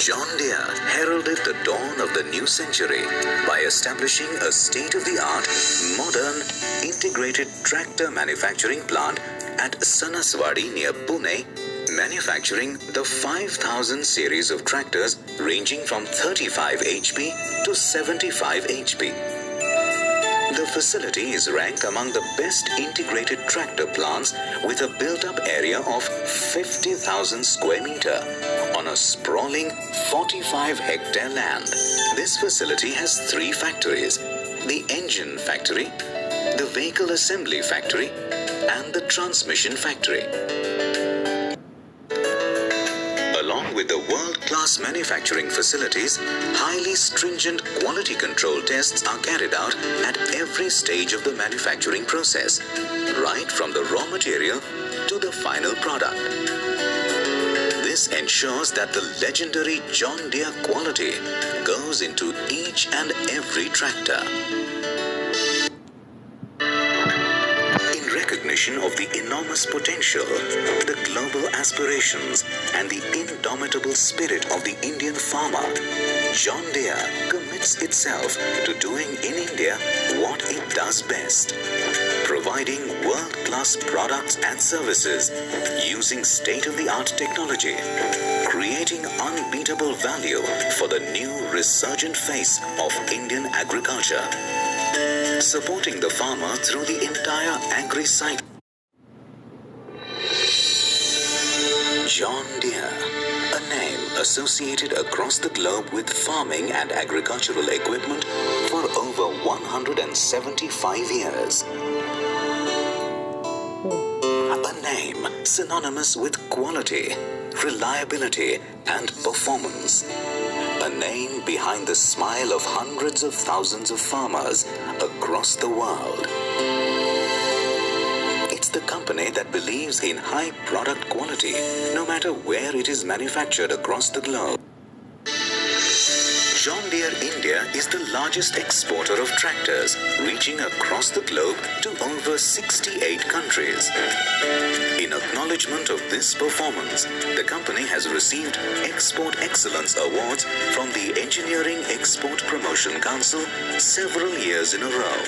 John Deere heralded the dawn of the new century by establishing a state-of-the-art, modern, integrated tractor manufacturing plant at Sanaswadi near Pune, manufacturing the 5000 series of tractors ranging from 35 HP to 75 HP. The facility is ranked among the best integrated tractor plants with a built-up area of 50,000 square meter on a sprawling 45-hectare land. This facility has 3 factories: the engine factory, the vehicle assembly factory, and the transmission factory. Along with the world-class manufacturing facilities, highly stringent quality control tests are carried out at every stage of the manufacturing process, right from the raw material to the final product. This ensures that the legendary John Deere quality goes into each and every tractor. Of the enormous potential, the global aspirations, and the indomitable spirit of the Indian farmer, John Deere commits itself to doing in India what it does best: providing world-class products and services using state-of-the-art technology, creating unbeatable value for the new resurgent face of Indian agriculture, supporting the farmer through the entire agri-cycle. John Deere, a name associated across the globe with farming and agricultural equipment for over 175 years. A name synonymous with quality, reliability, and performance. A name behind the smile of hundreds of thousands of farmers across the world. It's the company that believes in high product quality, no matter where it is manufactured across the globe. John Deere India is the largest exporter of tractors, reaching across the globe to over 68 countries. In acknowledgement of this performance, the company has received Export Excellence Awards from the Engineering Export Promotion Council several years in a row.